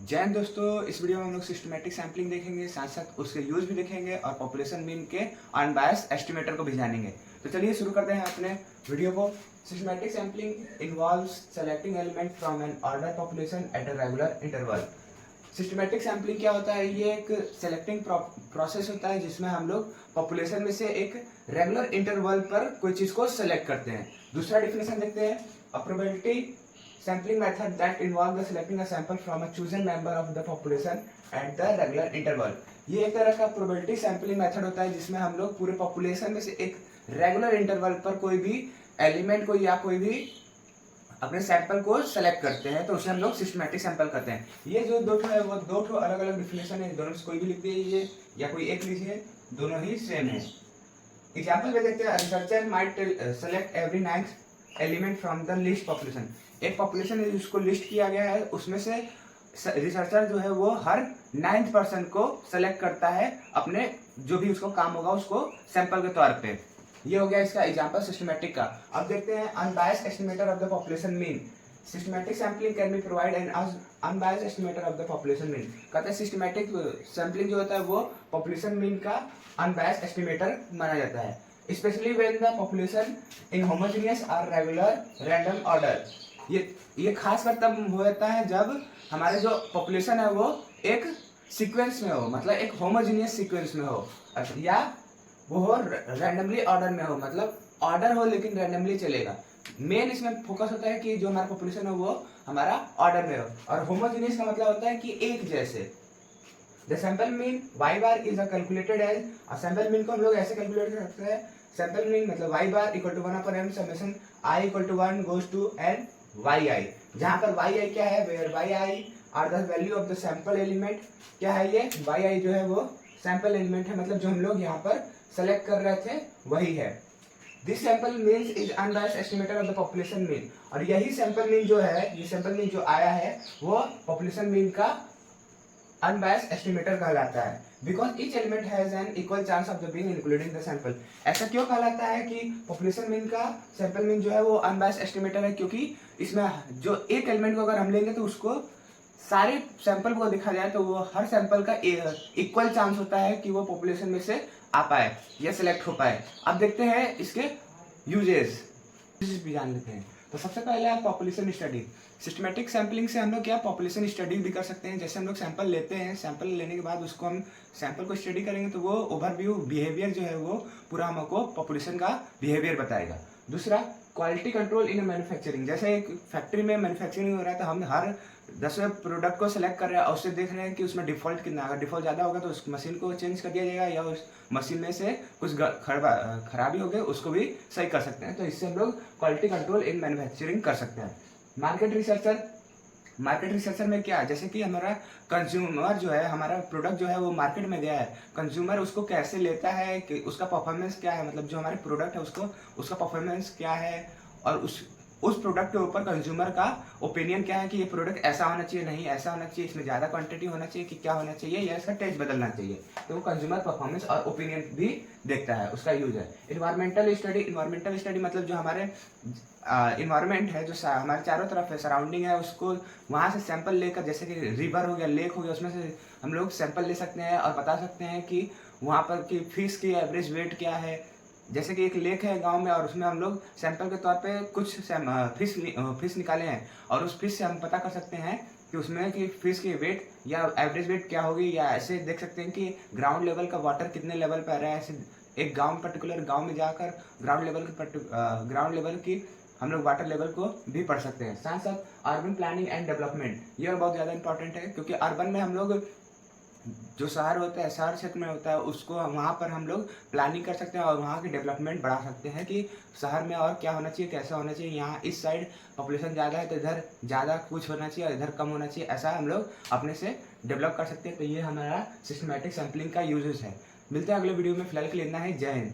जय हिंद दोस्तों, इस वीडियो में हम लोग सिस्टमैटिक सैम्पलिंग देखेंगे, साथ साथ उसके यूज भी देखेंगे और पॉपुलेशन मीन के अनबायस एस्टिमेटर को भी जानेंगे। तो चलिए शुरू करते हैं अपने वीडियो को। Systematic sampling involves selecting element from an order population at a regular interval. Systematic sampling क्या होता है? ये एक सेलेक्टिंग प्रोसेस होता है जिसमें हम लोग पॉपुलेशन में से एक रेगुलर इंटरवल पर कोई चीज को सेलेक्ट करते हैं। दूसरा डिफिनेशन देखते हैं। A probability sampling method that involve the selecting a sample from a chosen member of the population at the regular interval। ये एक तरह का प्रोबेबिलिटी सैम्पलिंग मेथड होता है जिसमें हम लोग पूरे पॉपुलेशन में से एक रेगुलर इंटरवल पर कोई भी एलिमेंट को या कोई भी अपने सैंपल को सेलेक्ट करते हैं, तो उसे हम लोग सिस्टमैटिक सैंपल करते हैं। ये जो दो ठो है वो दो ठो अलग अलग डिफिनेशन है, दोनों से कोई भी लिख दीजिए या कोई एक लीजिए, दोनों ही सेम है। एग्जाम्पल में देखते हैं। Researcher might select every 9th element from the list population. एक पॉपुलेशन है जिसको लिस्ट किया गया है, उसमें से रिसर्चर जो है वो हर 9th पर्सन को सेलेक्ट करता है अपने जो भी उसको काम होगा उसको सैंपल के तौर पे। ये हो गया इसका एग्जांपल सिस्टमैटिक का। अब देखते हैं unbiased estimator of the population mean. Systematic sampling can be provide an unbiased estimator of the population mean. कहते हैं सिस्टमैटिक सैम्पलिंग जो होता है वो पॉपुलेशन मीन का अनबायस्ड एस्टिमेटर माना जाता है, specially when the population in homogeneous और रेगुलर रैंडम ऑर्डर। ये खास कर तब हो जाता है जब हमारे जो पॉपुलेशन है वो एक सीक्वेंस में हो, मतलब एक होमोजेनियस सीक्वेंस में हो, या वो हो रैंडमली ऑर्डर में हो, मतलब ऑर्डर हो लेकिन रैंडमली चलेगा। मेन इसमें फोकस होता है कि जो हमारा पॉपुलेशन है वो हमारा ऑर्डर में हो, और होमोजेनियस का मतलब होता है कि एक जैसे। The sample mean y bar is calculated as, और सैंपल मीन को हम लोग ऐसे कैलकुलेट कर सकते हैं। सैंपल मीन मतलब y bar equal to 1/m summation i equal to 1 goes to n yi, जहां पर yi क्या है, where yi are the value of the sample element. क्या है ये yi जो है वो सैंपल एलिमेंट है, मतलब जो हम लोग यहाँ पर सेलेक्ट कर रहे थे वही है। This sample mean is unbiased estimator of the population mean, और यही सैंपल मीन जो है, ये सैंपल मीन जो आया है वो पॉपुलेशन मीन का अनबायस्ड एस्टिमेटर कहलाता है। Because each element has an equal chance of the being including the sample. ऐसा क्यों कहलाता है कि पॉपुलेशन मीन का सैंपल मीन जो है वो अनबायस्ड एस्टिमेटर है? क्योंकि इसमें जो एक एलिमेंट को अगर हम लेंगे तो उसको सारे सैंपल को देखा जाए तो वो हर सैंपल का इक्वल चांस होता है कि वो पॉपुलेशन में से आ पाए या सिलेक्ट हो पाए। अब देखते हैं इसके यूजेस भी जान लेते हैं। तो सबसे पहले आप पॉपुलेशन स्टडी। सिस्टमैटिक सैम्पलिंग से हम लोग क्या पॉपुलेशन स्टडी भी कर सकते हैं। जैसे हम लोग सैंपल लेते हैं, सैंपल लेने के बाद उसको हम सैंपल को स्टडी करेंगे तो वो ओवरव्यू बिहेवियर जो है वो पूरा हमको पॉपुलेशन का बिहेवियर बताएगा। दूसरा, क्वालिटी कंट्रोल इन मैन्युफैक्चरिंग। जैसे एक फैक्ट्री में मैन्युफैक्चरिंग हो रहा है तो हम हर 10वें प्रोडक्ट को सेलेक्ट कर रहे हैं और उससे देख रहे हैं कि उसमें डिफॉल्ट कितना, अगर डिफॉल्ट ज़्यादा होगा तो उस मशीन को चेंज कर दिया जाएगा, या उस मशीन में से कुछ खराबी हो गई उसको भी सही कर सकते हैं। तो इससे हम लोग क्वालिटी कंट्रोल इन मैन्युफैक्चरिंग कर सकते हैं। मार्केट रिसर्चर में क्या है, जैसे कि हमारा कंज्यूमर जो है, हमारा प्रोडक्ट जो है वो मार्केट में गया है, कंज्यूमर उसको कैसे लेता है, कि उसका परफॉर्मेंस क्या है, मतलब जो हमारे प्रोडक्ट है उसका परफॉर्मेंस क्या है, और उस प्रोडक्ट के ऊपर कंज्यूमर का ओपिनियन क्या है कि ये प्रोडक्ट ऐसा होना चाहिए, नहीं ऐसा होना चाहिए, इसमें ज़्यादा क्वांटिटी होना चाहिए कि क्या होना चाहिए, या इसका टेस्ट बदलना चाहिए। तो वो कंज्यूमर परफॉर्मेंस और ओपिनियन भी देखता है, उसका यूज है। इन्वायरमेंटल स्टडी मतलब जो हमारे इन्वायरमेंट है, जो हमारे चारों तरफ है, सराउंडिंग है, उसको वहाँ से सैंपल लेकर, जैसे कि रिवर हो गया, लेक हो गया, उसमें से हम लोग सैंपल ले सकते हैं और बता सकते हैं कि वहाँ पर की फिश की एवरेज वेट क्या है। जैसे कि एक लेक है गांव में और उसमें हम लोग सैंपल के तौर पे कुछ फिश निकाले हैं, और उस फिश से हम पता कर सकते हैं कि उसमें कि फिश की वेट या एवरेज वेट क्या होगी, या ऐसे देख सकते हैं कि ग्राउंड लेवल का वाटर कितने लेवल पर आ रहा है। ऐसे एक गांव पर्टिकुलर गांव में जाकर ग्राउंड लेवल की हम लोग वाटर लेवल को भी पढ़ सकते हैं। साथ साथ अर्बन प्लानिंग एंड डेवलपमेंट, ये और बहुत ज़्यादा इंपॉर्टेंट है, क्योंकि अर्बन में हम लोग जो शहर होता है, शहर क्षेत्र में होता है, उसको वहाँ पर हम लोग प्लानिंग कर सकते हैं और वहाँ की डेवलपमेंट बढ़ा सकते हैं कि शहर में और क्या होना चाहिए, कैसा होना चाहिए। यहाँ इस साइड पॉपुलेशन ज़्यादा है तो इधर ज़्यादा कुछ होना चाहिए और इधर कम होना चाहिए, ऐसा हम लोग अपने से डेवलप कर सकते हैं। तो ये हमारा सिस्टमैटिक सैम्पलिंग का यूजेस है। मिलते हैं अगले वीडियो में, फिलहाल के लिए इतना है। जय हिंद।